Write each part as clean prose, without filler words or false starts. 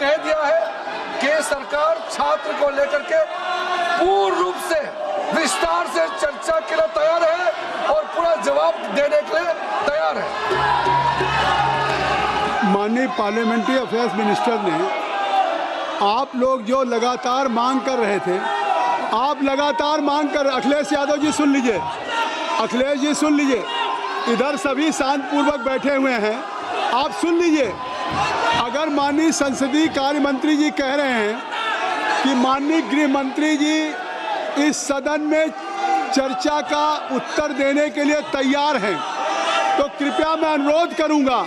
कह दिया है कि सरकार छात्र को लेकर के पूर्ण रूप से विस्तार से चर्चा के लिए तैयार है और पूरा जवाब देने के लिए तैयार है। माननीय पार्लियामेंट्री अफेयर्स मिनिस्टर ने आप लोग जो लगातार मांग कर रहे थे, आप लगातार मांग कर, अखिलेश यादव जी सुन लीजिए, अखिलेश जी सुन लीजिए, इधर सभी शांतिपूर्वक बैठे हुए हैं, आप सुन लीजिए। अगर माननीय संसदीय कार्य मंत्री जी कह रहे हैं कि माननीय गृह मंत्री जी इस सदन में चर्चा का उत्तर देने के लिए तैयार हैं, तो कृपया मैं अनुरोध करूंगा,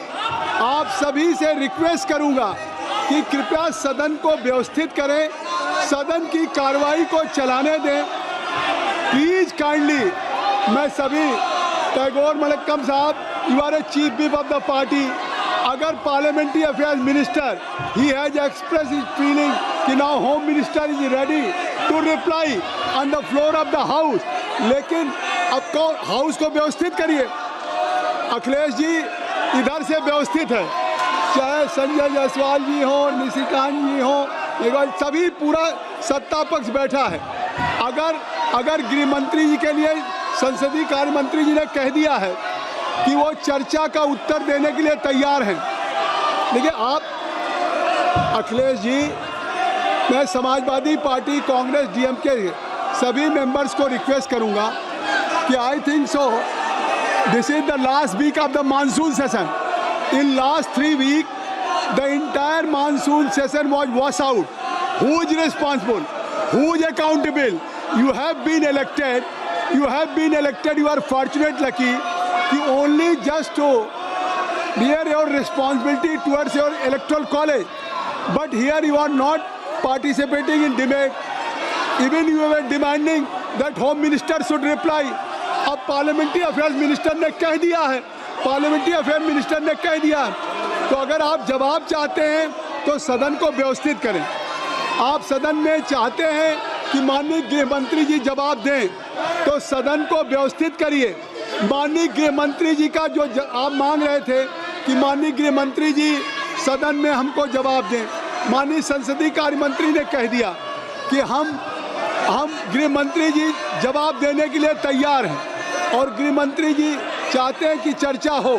आप सभी से रिक्वेस्ट करूंगा कि कृपया सदन को व्यवस्थित करें, सदन की कार्रवाई को चलाने दें। प्लीज काइंडली, मैं सभी, टैगोर मलक्कम साहब, you are a chief whip of the party, अगर parliamentary affairs minister he has express his feeling कि now home minister is ready to reply on the floor of the house, लेकिन अब कौन house को व्यवस्थित करिए। अखिलेश जी इधर से व्यवस्थित है, चाहे संजय जायसवाल जी हो, निशिकांत जी हो, एक बार सभी पूरा सत्ता पक्ष बैठा है। अगर गृह मंत्री जी के लिए संसदीय कार्य मंत्री जी ने कह दिया है कि वो चर्चा का उत्तर देने के लिए तैयार हैं, देखिए आप अखिलेश जी, मैं समाजवादी पार्टी, कांग्रेस, डीएमके सभी मेंबर्स को रिक्वेस्ट करूंगा कि I think so this is the last week of the monsoon session. In last 3 weeks the entire monsoon session was washed out. Who is responsible? Who is accountable? You have been elected. You are fortunate, lucky. You only just to bear your responsibility towards your electoral college. But here you are not participating in debate. Even you were demanding that Home Minister should reply. अब parliamentary affairs minister ने कह दिया है, parliamentary affair minister ने कह दिया है, तो अगर आप जवाब चाहते हैं तो सदन को व्यवस्थित करें। आप सदन में चाहते हैं कि माननीय गृह मंत्री जी जवाब दें, तो सदन को व्यवस्थित करिए। माननीय गृह मंत्री जी का जो आप मांग रहे थे कि माननीय गृह मंत्री जी सदन में हमको जवाब दें, माननीय संसदीय कार्य मंत्री ने कह दिया कि हम गृह मंत्री जी जवाब देने के लिए तैयार हैं और गृह मंत्री जी चाहते हैं कि चर्चा हो,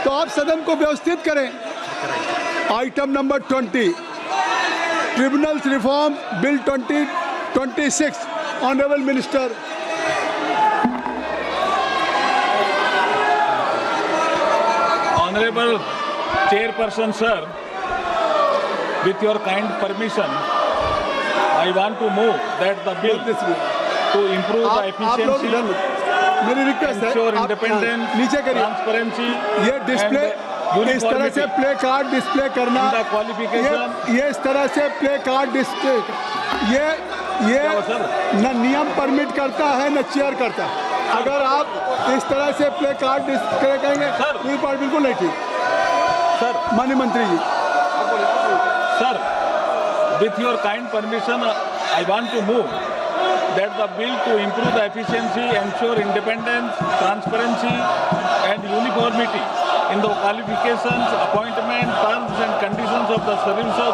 तो आप सदन को व्यवस्थित करें। Item number 20, tribunals reform bill 2026, honourable minister. Honourable chairperson sir, with your kind permission, I want to move that the bill to improve the efficiency, मेरी रिक्वेस्ट है, ensure independence, नीचे करिए, transparency, ये डिस्प्ले इस तरह से प्ले कार्ड डिस्प्ले करना, the qualification, ये इस तरह से प्ले कार्ड डिस्प्ले, ये न नियम परमिट करता है न चेयर करता है। अगर आप इस तरह से प्ले कार्ड डिस्प्ले करेंगे तो ये बात बिल्कुल नहीं ठीक। सर, माननीय मंत्री जी, sir, with your kind permission, I want to move that the bill to improve the efficiency, ensure independence, transparency and uniformity in the qualifications, appointment, terms and conditions of the service of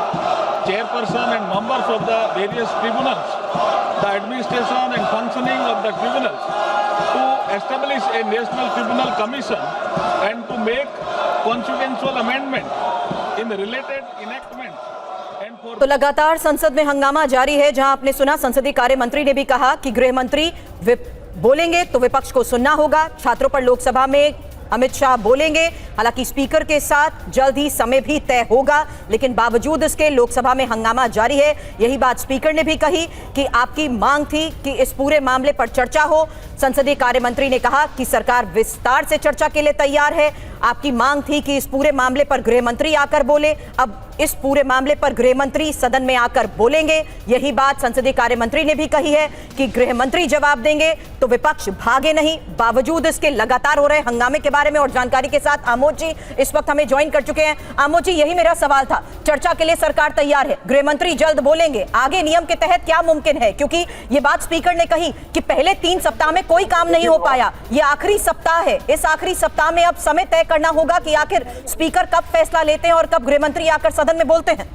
chairperson and members of the various tribunals, the administration and functioning of the tribunals, to establish a national tribunal commission and to make consequential amendment in the related enactments. तो लगातार संसद में हंगामा जारी है, जहां आपने सुना संसदीय कार्य मंत्री ने भी कहा कि गृह मंत्री बोलेंगे तो विपक्ष को सुनना होगा। छात्रों पर लोकसभा में अमित शाह बोलेंगे, हालांकि स्पीकर के साथ जल्द ही समय भी तय होगा, लेकिन बावजूद इसके लोकसभा में हंगामा जारी है। यही बात स्पीकर ने भी कही कि आपकी मांग थी कि इस पूरे मामले पर चर्चा हो। संसदीय कार्य मंत्री ने कहा कि सरकार विस्तार से चर्चा के लिए तैयार है। आपकी मांग थी कि इस पूरे मामले पर गृह मंत्री आकर बोले, अब इस पूरे मामले पर गृह मंत्री सदन में आकर बोलेंगे। यही बात संसदीय कार्य मंत्री ने भी कही है कि गृह मंत्री जवाब देंगे तो विपक्ष भागे नहीं। बावजूद इसके लगातार हो रहे हंगामे के बारे में और जानकारी के साथ आमोद जी इस वक्त हमें ज्वाइन कर चुके हैं। आमोद जी, यही मेरा सवाल था, चर्चा के लिए सरकार तैयार है, गृह मंत्री जल्द बोलेंगे, आगे नियम के तहत क्या मुमकिन है? क्योंकि ये बात स्पीकर ने कही कि पहले 3 सप्ताह में कोई काम नहीं हो पाया, ये आखिरी सप्ताह है, इस आखिरी सप्ताह में अब समय तय करना होगा कि आखिर स्पीकर कब फैसला लेते हैं और कब गृह मंत्री आकर सदन में बोलते हैं।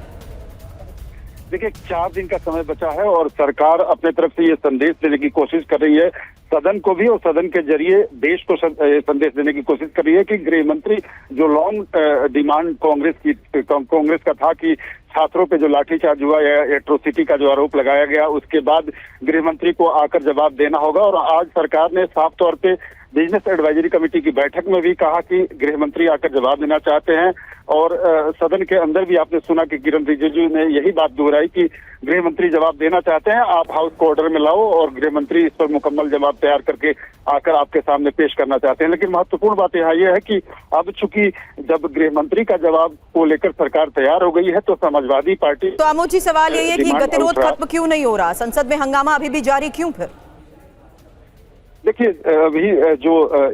देखिए 4 दिन का समय बचा है और सरकार अपने तरफ से ये संदेश देने की कोशिश कर रही है सदन को भी, और सदन के जरिए देश को संदेश देने की कोशिश कर रही है कि गृह मंत्री जो लॉन्ग डिमांड कांग्रेस का था कि छात्रों पे जो लाठीचार्ज हुआ या एट्रोसिटी का जो आरोप लगाया गया, उसके बाद गृह मंत्री को आकर जवाब देना होगा। और आज सरकार ने साफ तौर पे बिजनेस एडवाइजरी कमेटी की बैठक में भी कहा कि गृह मंत्री आकर जवाब देना चाहते हैं। और सदन के अंदर भी आपने सुना कि किरण रिजिजू ने यही बात दोहराई कि गृह मंत्री जवाब देना चाहते हैं, आप हाउस को ऑर्डर में लाओ और गृह मंत्री इस पर मुकम्मल जवाब तैयार करके आकर आपके सामने पेश करना चाहते हैं। लेकिन महत्वपूर्ण बात यहाँ यह है कि अब चूंकि जब गृह मंत्री का जवाब को लेकर सरकार तैयार हो गई है तो समाजवादी पार्टी। तो आमोद जी, सवाल यही है कि गतिरोध खत्म क्यों नहीं हो रहा, संसद में हंगामा अभी भी जारी क्यों? फिर देखिए अभी जो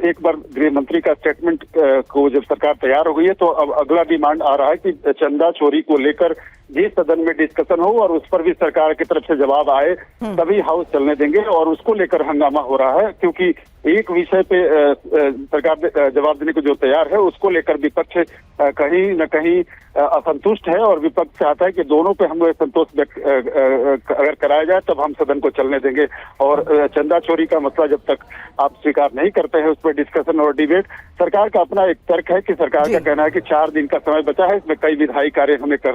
एक बार गृह मंत्री का स्टेटमेंट को जब सरकार तैयार हो गई है तो अब अगला डिमांड आ रहा है कि चंदा चोरी को लेकर भी सदन में डिस्कशन हो और उस पर भी सरकार की तरफ से जवाब आए, तभी हाउस चलने देंगे। और उसको लेकर हंगामा हो रहा है क्योंकि एक विषय पे सरकार जवाब देने को जो तैयार है उसको लेकर विपक्ष कहीं न कहीं असंतुष्ट है और विपक्ष चाहता है कि दोनों पे हम संतोष व्यक्त अगर कराया जाए तब हम सदन को चलने देंगे। और चंदा चोरी का मसला जब तक आप स्वीकार नहीं करते हैं उस पर डिस्कशन और डिबेट, सरकार का अपना एक तर्क है कि सरकार का कहना है कि 4 दिन का समय बचा है, इसमें कई विधायी कार्य हमें करने